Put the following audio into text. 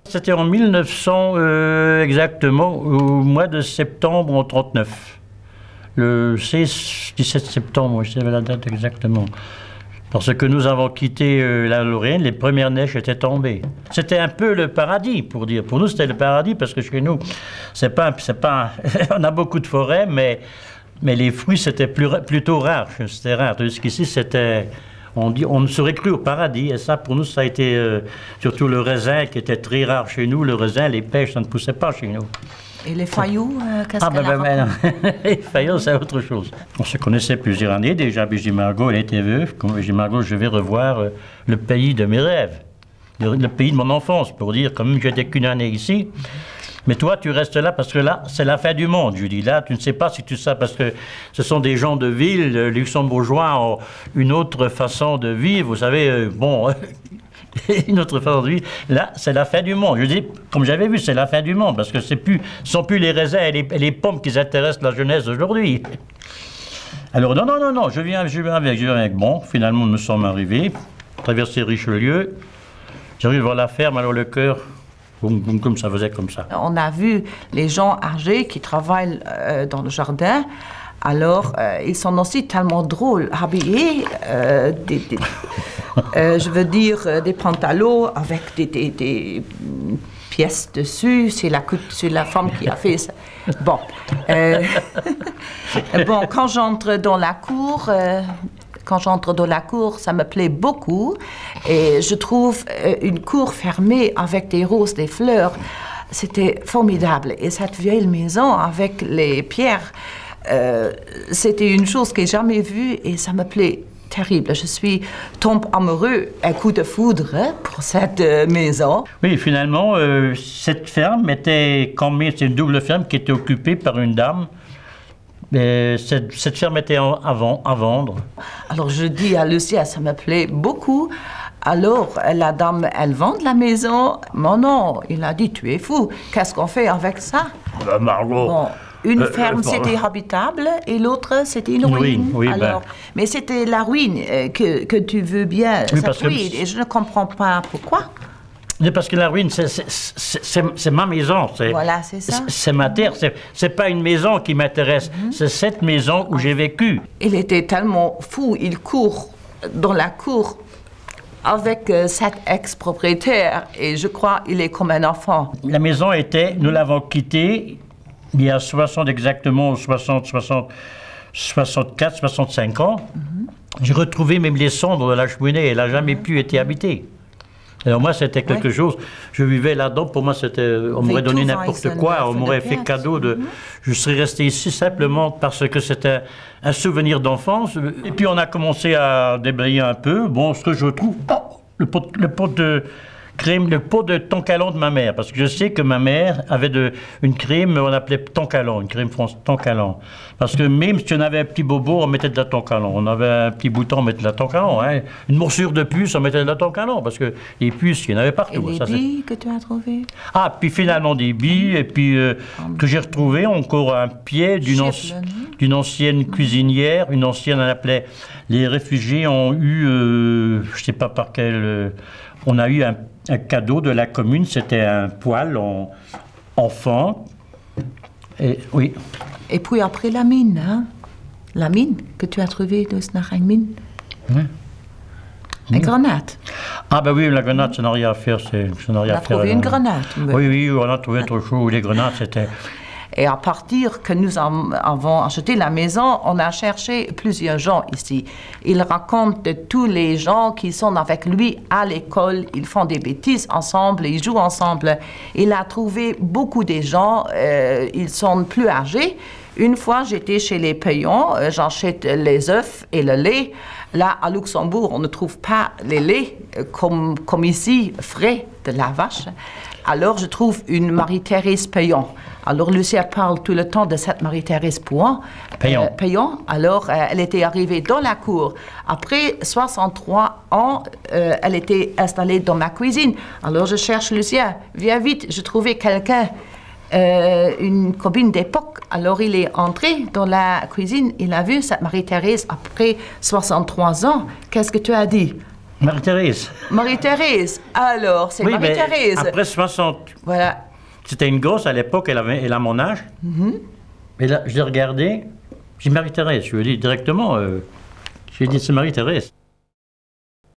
C'était en 1900 exactement, au mois de septembre en 39. Le 16-17 septembre, je savais la date exactement. Parce que nous avons quitté la Lorraine, les premières neiges étaient tombées. C'était un peu le paradis, pour dire. Pour nous, c'était le paradis, parce que chez nous, on a beaucoup de forêts, mais les fruits, c'était plutôt rare. C'était rare. Tandis qu'ici, c'était... On ne serait cru au paradis, et ça, pour nous, ça a été surtout le raisin qui était très rare chez nous. Le raisin, les pêches, ça ne poussait pas chez nous. Et les failloux, qu'est-ce qu'elle a non. Les failloux, c'est autre chose. On se connaissait plusieurs années déjà. Brigitte Margot, elle était veuve. Comme Brigitte Margot, je vais revoir le pays de mes rêves, le pays de mon enfance, pour dire, quand même, j'étais qu'une année ici. Mais toi, tu restes là parce que là, c'est la fin du monde, je dis. Là, tu ne sais pas si tu sais, parce que ce sont des gens de ville, les luxembourgeois ont une autre façon de vivre, vous savez, une autre façon de vivre. Là, c'est la fin du monde. Je dis, comme j'avais vu, c'est la fin du monde, parce que ce ne sont plus les raisins et les pommes qui intéressent la jeunesse d'aujourd'hui. Alors, non, je viens avec. Bon, finalement, nous sommes arrivés, traversé Richelieu, j'arrive à la ferme, alors le cœur... Comme ça faisait comme ça. On a vu les gens âgés qui travaillent dans le jardin. Alors, ils sont aussi tellement drôles, habillés, je veux dire, des pantalons avec des pièces dessus. C'est la femme qui a fait ça. Bon. Bon, quand j'entre dans la cour... ça me plaît beaucoup. Et je trouve une cour fermée avec des roses, des fleurs. C'était formidable. Et cette vieille maison avec les pierres, c'était une chose que j'ai jamais vue et ça me plaît terrible. Je tombe amoureux, un coup de foudre pour cette maison. Oui, finalement, cette ferme c'est une double ferme qui était occupée par une dame. Cette ferme était à vendre. Alors je dis à Lucia, ça me plaît beaucoup. Alors la dame, elle vend la maison. Mais non, il a dit, tu es fou. Qu'est-ce qu'on fait avec ça? Margot. Bon, une ferme, c'était habitable et l'autre, c'était une ruine. Oui, alors, mais c'était la ruine que tu veux bien, oui, cette ruine. Et je ne comprends pas pourquoi. Parce que la ruine, c'est ma maison. Voilà, c'est ça. C'est ma terre. C'est pas une maison qui m'intéresse. C'est cette maison où j'ai vécu. Il était tellement fou. Il court dans la cour avec cet ex-propriétaire. Et je crois qu'il est comme un enfant. La maison nous l'avons quittée il y a 64, 65 ans. J'ai retrouvé même les cendres de la cheminée. Elle n'a jamais pu être habitée. Alors moi, c'était quelque chose, je vivais là-dedans, pour moi, on m'aurait donné n'importe quoi, on m'aurait fait cadeau de... Je serais resté ici simplement parce que c'était un souvenir d'enfance. Et puis on a commencé à déblayer un peu. Bon, ce que je trouve, le pot de crème, le pot de Tonkalon de ma mère, parce que je sais que ma mère avait une crème, on appelait Tonkalon, une crème française Tonkalon. Parce que même si on avait un petit bobo, on mettait de la Tonkalon. On avait un petit bouton, on mettait de la Tonkalon. Hein. Une morsure de puce, on mettait de la Tonkalon, parce que les puces, il y en avait partout. Et les billes que tu as trouvées? Ah, puis finalement des billes, et puis que j'ai retrouvé encore un pied d'une ancienne cuisinière, une ancienne, on appelait, les réfugiés ont eu, je ne sais pas par quel... on a eu un cadeau de la commune, c'était un poêle enfant. Et, oui. Et puis après la mine, hein? La mine que tu as trouvée de Snarangmine. Oui. Une grenade. Ah ben oui, la grenade, ça n'a rien à faire. On a trouvé une grenade. Oui, on a trouvé autre chose. Les grenades, c'était... Et à partir que nous avons acheté la maison, on a cherché plusieurs gens ici. Il raconte de tous les gens qui sont avec lui à l'école. Ils font des bêtises ensemble, ils jouent ensemble. Il a trouvé beaucoup de gens, ils sont plus âgés, Une fois, j'étais chez les Paillons, j'achète les œufs et le lait. Là, à Luxembourg, on ne trouve pas les laits comme ici, frais de la vache. Alors, je trouve une Marie-Thérèse Paillon. Alors, Lucia parle tout le temps de cette Marie-Thérèse Paillon. Alors, elle était arrivée dans la cour. Après 63 ans, elle était installée dans ma cuisine. Alors, je cherche Lucia. Viens vite, je trouvais quelqu'un, une copine d'époque. Alors, il est entré dans la cuisine. Il a vu cette Marie-Thérèse après 63 ans. Qu'est-ce que tu as dit? Marie-Thérèse. Marie-Thérèse. Alors, c'est Oui, Marie-Thérèse. Après 60. Voilà. C'était une grosse à l'époque, elle a mon âge. Et là, je l'ai regardée. J'ai dit Marie-Thérèse. Je lui ai dit directement, j'ai dit c'est Marie-Thérèse.